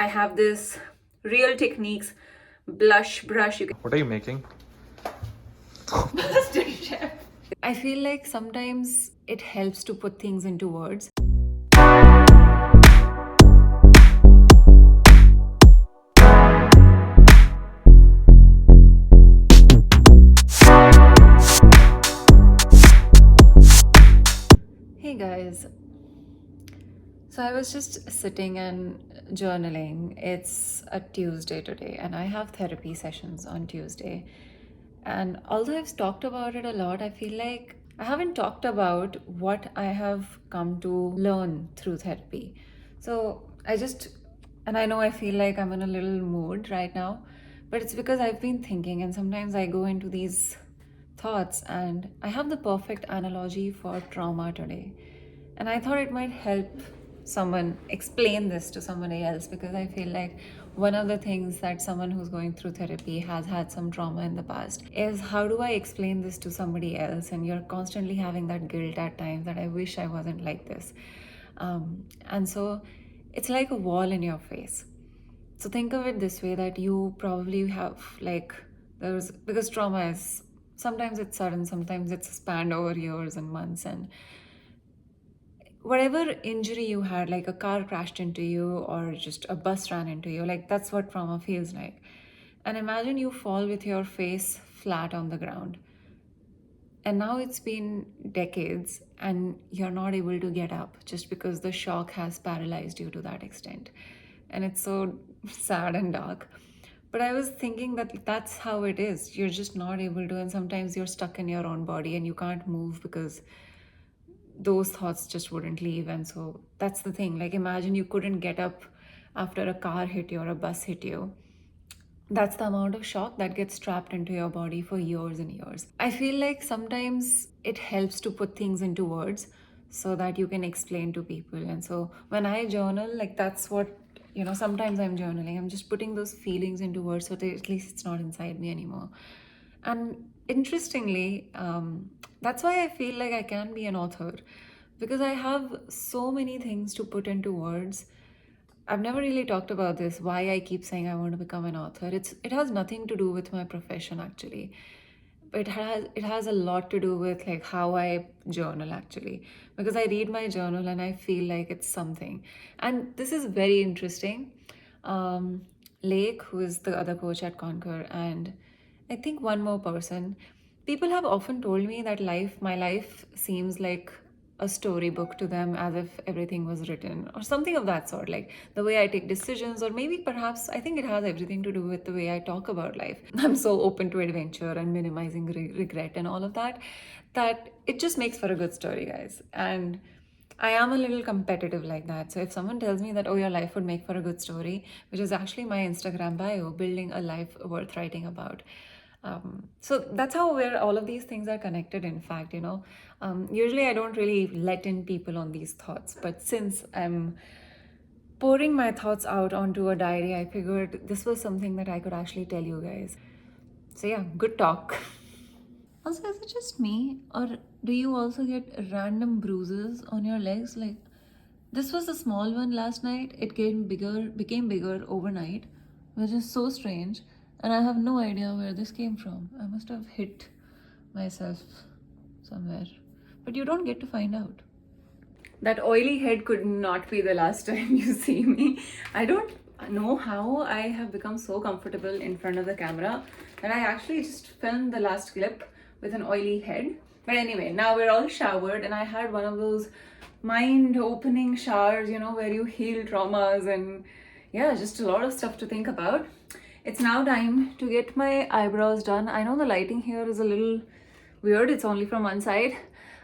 I have this Real Techniques blush brush. What are you making? Master Chef. I feel like sometimes it helps to put things into words. Hey guys, so I was just sitting and journaling. It's a Tuesday today, and I have therapy sessions on Tuesday. And although I've talked about it a lot, I feel like I haven't talked about what I have come to learn through therapy. So and I know I feel like I'm in a little mood right now, but it's because I've been thinking, and sometimes I go into these thoughts, and I have the perfect analogy for trauma today. And I thought it might help someone explain this to somebody else, because I feel like one of the things that someone who's going through therapy has had some trauma in the past is, how do I explain this to somebody else? And you're constantly having that guilt at times that I wish I wasn't like this. And so it's like a wall in your face. So think of it this way, that you probably have because trauma is, sometimes it's sudden, sometimes it's spanned over years and months, and whatever injury you had, like a car crashed into you or just a bus ran into you, like that's what trauma feels like. And imagine you fall with your face flat on the ground. And now it's been decades and you're not able to get up just because the shock has paralyzed you to that extent. And it's so sad and dark. But I was thinking that that's how it is. You're just not able to, and sometimes you're stuck in your own body and you can't move because those thoughts just wouldn't leave. And so that's the thing. Like, imagine you couldn't get up after a car hit you or a bus hit you. That's the amount of shock that gets trapped into your body for years and years. I feel like sometimes it helps to put things into words so that you can explain to people. And so when I journal, like that's what, sometimes I'm journaling. I'm just putting those feelings into words so that at least it's not inside me anymore. And interestingly, that's why I feel like I can be an author, because I have so many things to put into words. I've never really talked about this, why I keep saying I want to become an author. It has nothing to do with my profession actually. It has a lot to do with like how I journal actually. Because I read my journal and I feel like it's something. And this is very interesting. Lake, who is the other coach at Conquer, and I think one more person. People have often told me that my life seems like a storybook to them, as if everything was written or something of that sort, like the way I take decisions, or maybe perhaps I think it has everything to do with the way I talk about life. I'm so open to adventure and minimizing regret and all of that, that it just makes for a good story, guys. And I am a little competitive like that. So if someone tells me that, oh, your life would make for a good story, which is actually my Instagram bio, building a life worth writing about. So that's how where all of these things are connected, in fact, usually I don't really let in people on these thoughts, but since I'm pouring my thoughts out onto a diary, I figured this was something that I could actually tell you guys. So yeah, good talk. Also, is it just me, or do you also get random bruises on your legs? Like, this was a small one last night. It became bigger overnight, which is so strange. And I have no idea where this came from. I must have hit myself somewhere. But you don't get to find out. That oily head could not be the last time you see me. I don't know how I have become so comfortable in front of the camera that I actually just filmed the last clip with an oily head. But anyway, now we're all showered, and I had one of those mind-opening showers, where you heal traumas, and yeah, just a lot of stuff to think about. It's now time to get my eyebrows done. I know the lighting here is a little weird. It's only from one side.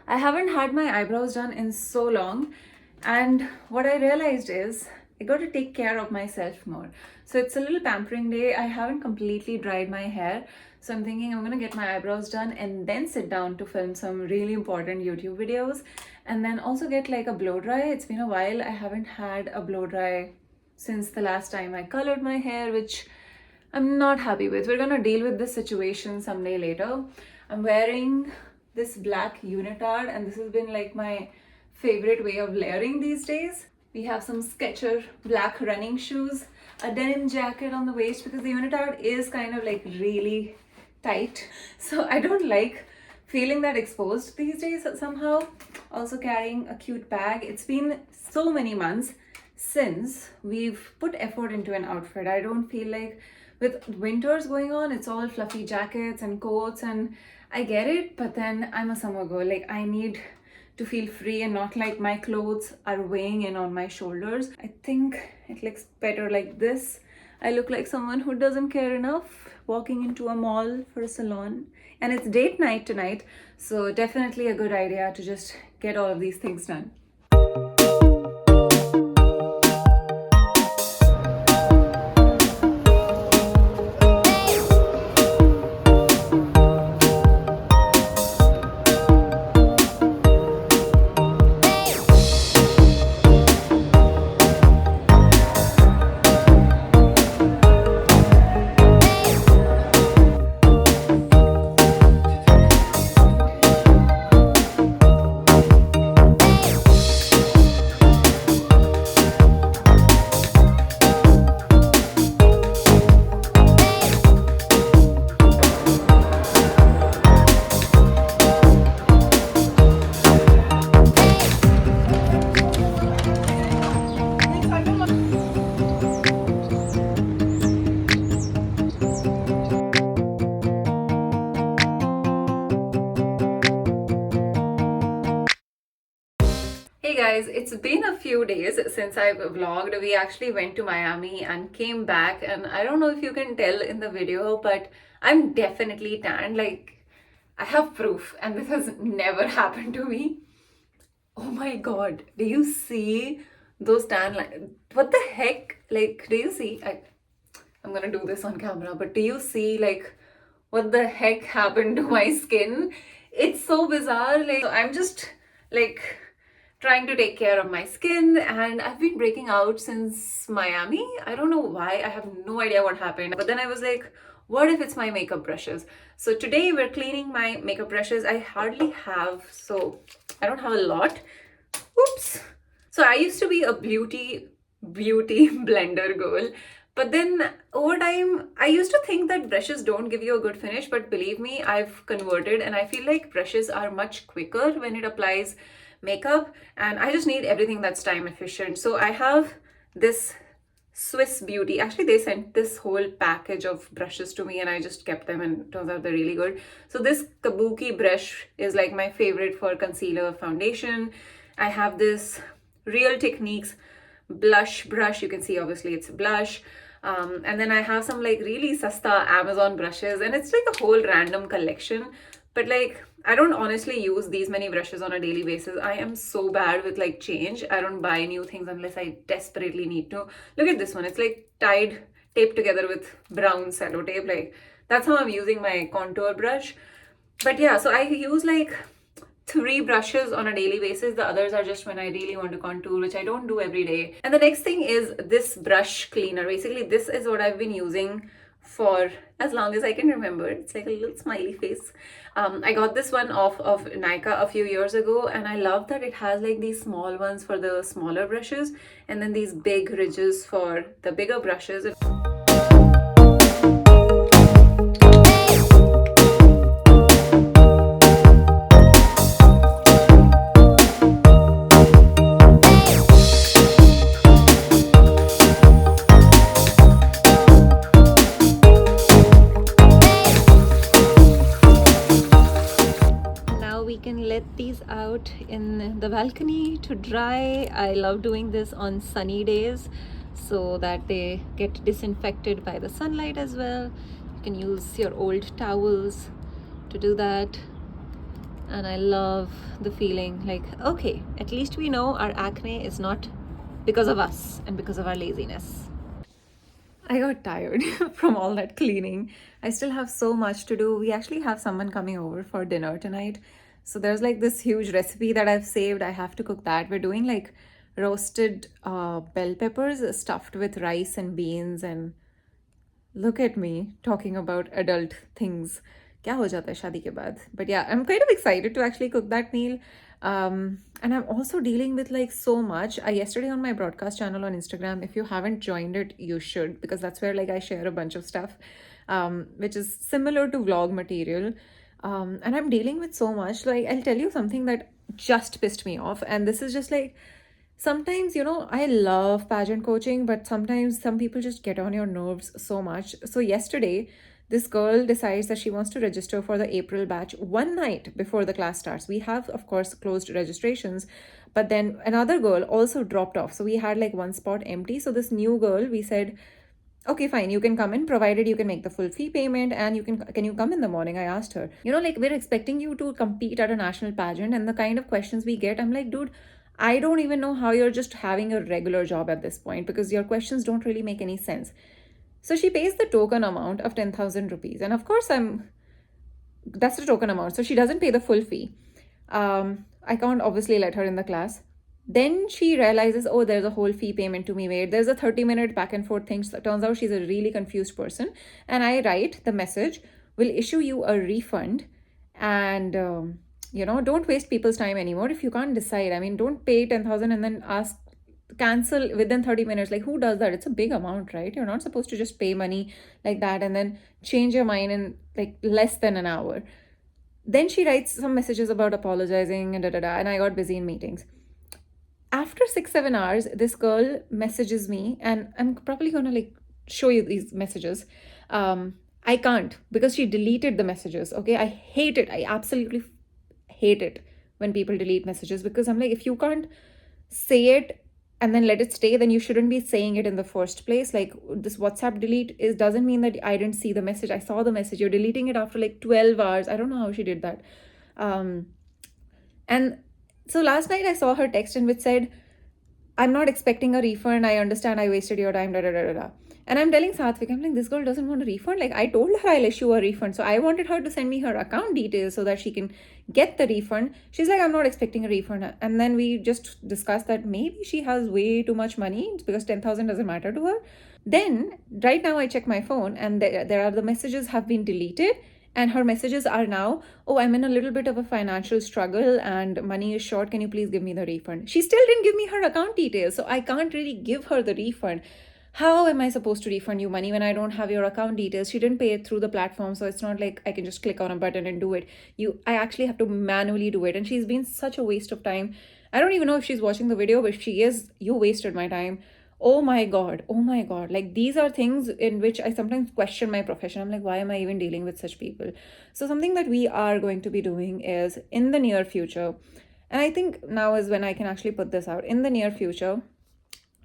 I haven't had my eyebrows done in so long, and what I realized is I got to take care of myself more. So it's a little pampering day. I haven't completely dried my hair, so I'm thinking I'm gonna get my eyebrows done and then sit down to film some really important YouTube videos, and then also get like a blow dry. It's been a while. I haven't had a blow dry since the last time I colored my hair, which I'm not happy with. We're gonna deal with this situation someday later. I'm wearing this black unitard, and this has been like my favorite way of layering these days. We have some Skechers black running shoes, a denim jacket on the waist because the unitard is kind of like really tight. So I don't like feeling that exposed these days somehow. Also carrying a cute bag. It's been so many months since we've put effort into an outfit. I don't feel like with winters going on, it's all fluffy jackets and coats, and I get it, but then I'm a summer girl. Like, I need to feel free and not like my clothes are weighing in on my shoulders. I think it looks better like this. I look like someone who doesn't care enough walking into a mall for a salon. And it's date night tonight, so definitely a good idea to just get all of these things done. Hey guys, it's been a few days since I've vlogged. We actually went to Miami and came back, and I don't know if you can tell in the video, but I'm definitely tanned. Like, I have proof, and this has never happened to me. Oh my god, do you see those tan lines? What the heck? Like, do you see? I'm gonna do this on camera, but do you see like what the heck happened to my skin? It's so bizarre. Like, I'm just like trying to take care of my skin, and I've been breaking out since Miami. I don't know why. I have no idea what happened. But then I was like, what if it's my makeup brushes? So today we're cleaning my makeup brushes. I hardly have, so I don't have a lot. Oops. So I used to be a beauty blender girl. But then over time, I used to think that brushes don't give you a good finish. But believe me, I've converted, and I feel like brushes are much quicker when it applies makeup, and I just need everything that's time efficient. So I have this Swiss Beauty. Actually, they sent this whole package of brushes to me, and I just kept them, and it turns out they're really good. So this Kabuki brush is like my favorite for concealer, foundation. I have this Real Techniques blush brush. You can see obviously it's blush. And then I have some like really sasta Amazon brushes, and it's like a whole random collection. But like, I don't honestly use these many brushes on a daily basis. I am so bad with like change. I don't buy new things unless I desperately need to. Look at this one. It's like taped together with brown sellotape. Like, that's how I'm using my contour brush. But yeah, so I use like 3 brushes on a daily basis. The others are just when I really want to contour, which I don't do every day. And the next thing is this brush cleaner. Basically, this is what I've been using for as long as I can remember. It's like a little smiley face. I got this one off of Nika a few years ago, and I love that it has like these small ones for the smaller brushes and then these big ridges for the bigger brushes. These out in the balcony to dry. I love doing this on sunny days so that they get disinfected by the sunlight as well. You can use your old towels to do that. And I love the feeling like, okay, at least we know our acne is not because of us and because of our laziness. I got tired from all that cleaning. I still have so much to do. We actually have someone coming over for dinner tonight. So there's like this huge recipe that I've saved. I have to cook that. We're doing like roasted bell peppers stuffed with rice and beans. And look at me talking about adult things क्या हो जाता है शादी के बाद. But yeah, I'm kind of excited to actually cook that meal. And I'm also dealing with like so much. Yesterday on my broadcast channel on Instagram, if you haven't joined it, you should, because that's where like I share a bunch of stuff, which is similar to vlog material. And I'm dealing with so much. Like, I'll tell you something that just pissed me off. And this is just like, sometimes, I love pageant coaching, but sometimes some people just get on your nerves so much. So, yesterday, this girl decides that she wants to register for the April batch one night before the class starts. We have, of course, closed registrations, but then another girl also dropped off. So, we had like one spot empty. So, this new girl, we said, okay, fine, you can come in provided you can make the full fee payment, and can you come in the morning? I asked her. Like, we're expecting you to compete at a national pageant, and the kind of questions we get, I'm like, dude, I don't even know how you're just having a regular job at this point, because your questions don't really make any sense. So she pays the token amount of 10,000 rupees, and of course that's the token amount, so she doesn't pay the full fee. I can't obviously let her in the class. Then she realizes, oh, there's a whole fee payment to be made. There's a 30-minute back and forth thing. So turns out she's a really confused person. And I write the message, will issue you a refund. And, don't waste people's time anymore if you can't decide. I mean, don't pay 10,000 and then cancel within 30 minutes. Like, who does that? It's a big amount, right? You're not supposed to just pay money like that and then change your mind in like less than an hour. Then she writes some messages about apologizing and and I got busy in meetings. After 6-7 hours, this girl messages me, and I'm probably gonna like show you these messages. I can't, because she deleted the messages. Okay, I hate it. I absolutely hate it when people delete messages, because I'm like, if you can't say it and then let it stay, then you shouldn't be saying it in the first place. Like, this WhatsApp delete doesn't mean that I didn't see the message. I saw the message. You're deleting it after like 12 hours. I don't know how she did that. And so last night I saw her text in which said, I'm not expecting a refund. I understand I wasted your time. And I'm telling Satvik, I'm like, this girl doesn't want a refund. Like, I told her I'll issue a refund. So I wanted her to send me her account details so that she can get the refund. She's like, I'm not expecting a refund. And then we just discussed that maybe she has way too much money because 10,000 doesn't matter to her. Then right now I check my phone, and there are the messages have been deleted. And her messages are now, oh, I'm in a little bit of a financial struggle and money is short. Can you please give me the refund? She still didn't give me her account details, so I can't really give her the refund. How am I supposed to refund you money when I don't have your account details? She didn't pay it through the platform, so it's not like I can just click on a button and do it. I actually have to manually do it, and she's been such a waste of time. I don't even know if she's watching the video, but if she is, you wasted my time. Oh my god, like, these are things in which I sometimes question my profession. I'm like, why am I even dealing with such people? So something that we are going to be doing is, in the near future, and I think now is when I can actually put this out, in the near future,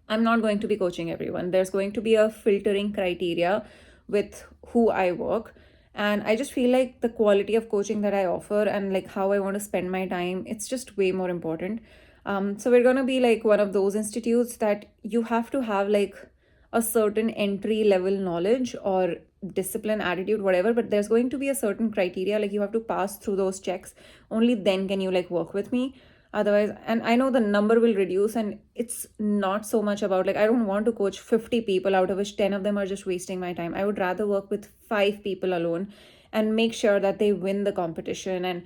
I'm not going to be coaching everyone. There's going to be a filtering criteria with who I work. And I just feel like the quality of coaching that I offer and like how I want to spend my time, it's just way more important. So we're going to be like one of those institutes that you have to have like a certain entry level knowledge or discipline, attitude, whatever, but there's going to be a certain criteria, like you have to pass through those checks. Only then can you like work with me. Otherwise, and I know the number will reduce, and it's not so much about like, I don't want to coach 50 people out of which 10 of them are just wasting my time. I would rather work with 5 people alone and make sure that they win the competition, and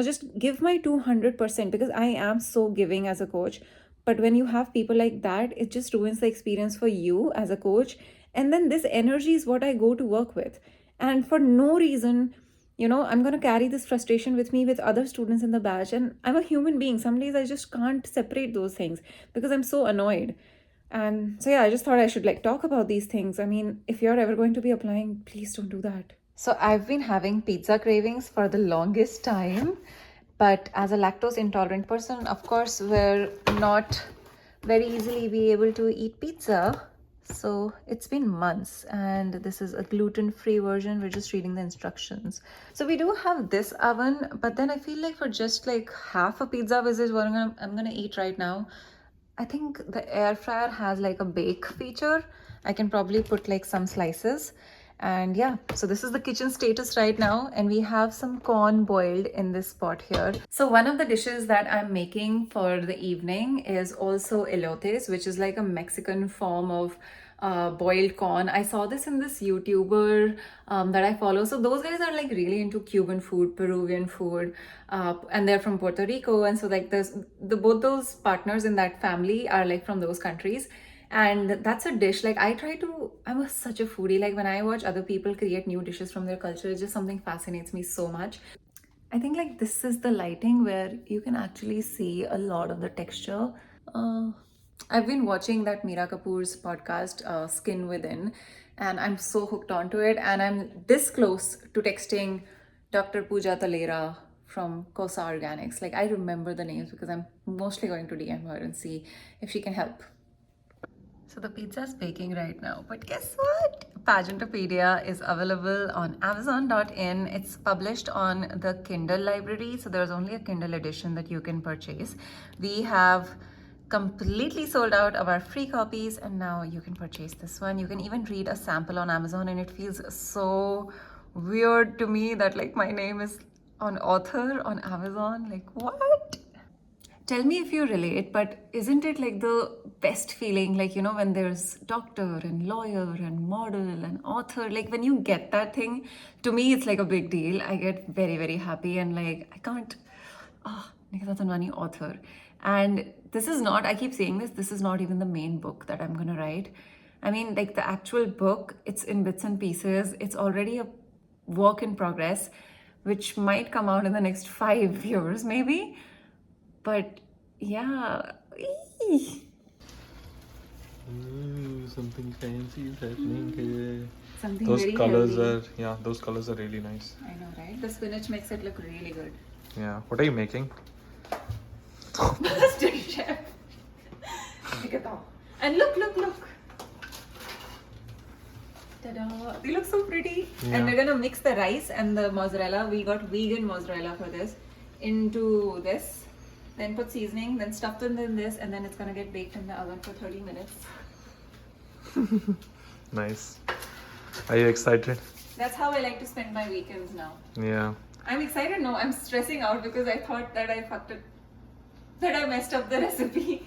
just give my 200%, because I am so giving as a coach. But when you have people like that, it just ruins the experience for you as a coach. And then this energy is what I go to work with, and for no reason, I'm going to carry this frustration with me with other students in the batch. And I'm a human being. Some days I just can't separate those things because I'm so annoyed. And so, yeah, I just thought I should like talk about these things. I mean, if you're ever going to be applying, please don't do that. So I've been having pizza cravings for the longest time. But as a lactose intolerant person, of course, we're not very easily be able to eat pizza. So it's been months, and this is a gluten-free version. We're just reading the instructions. So we do have this oven, but then I feel like for just like half a pizza, which is what I'm gonna eat right now, I think the air fryer has like a bake feature. I can probably put like some slices. And yeah, so this is the kitchen status right now, and we have some corn boiled in this pot here. So one of the dishes that I'm making for the evening is also elotes, which is like a Mexican form of boiled corn. I saw this in this YouTuber that I follow. So those guys are like really into Cuban food, Peruvian food, and they're from Puerto Rico. And so like the both those partners in that family are like from those countries. And that's a dish like such a foodie. Like when I watch other people create new dishes from their culture, it's just something fascinates me so much. I think like this is the lighting where you can actually see a lot of the texture. Uh, I've been watching that Meera Kapoor's podcast, Skin Within, and I'm so hooked onto it. And I'm this close to texting Dr. Pooja Talera from Kosa Organics. Like, I remember the names because I'm mostly going to DM her and see if she can help. So the pizza's baking right now, but guess what? Pageantopedia is available on Amazon.in. It's published on the Kindle library, so there's only a Kindle edition that you can purchase. We have completely sold out of our free copies, and now you can purchase this one. You can even read a sample on Amazon, and it feels so weird to me that like my name is on author on Amazon. Like, what? Tell me if you relate, but isn't it like the best feeling, like, you know, when there's doctor and lawyer and model and author, like when you get that thing, to me, it's like a big deal. I get very, very happy and like, I can't, Nikita Tanwani, author. And this is not, I keep saying this is not even the main book that I'm going to write. I mean, like the actual book, it's in bits and pieces. It's already a work in progress, which might come out in the next 5 years, maybe. But yeah, Ooh, something fancy is happening here. Something Those very colors healthy. those colors are really nice. I know, right? The spinach makes it look really good. Yeah. What are you making? Master chef. Look at that. And look. Ta-da. They look so pretty. Yeah. And we're gonna mix the rice and the mozzarella. We got vegan mozzarella for this into this. Then put seasoning, then stuffed it in this, and then it's gonna get baked in the oven for 30 minutes. Nice. Are you excited? That's how I like to spend my weekends now. Yeah. I'm excited. No, I'm stressing out because I thought that I fucked it, that I messed up the recipe.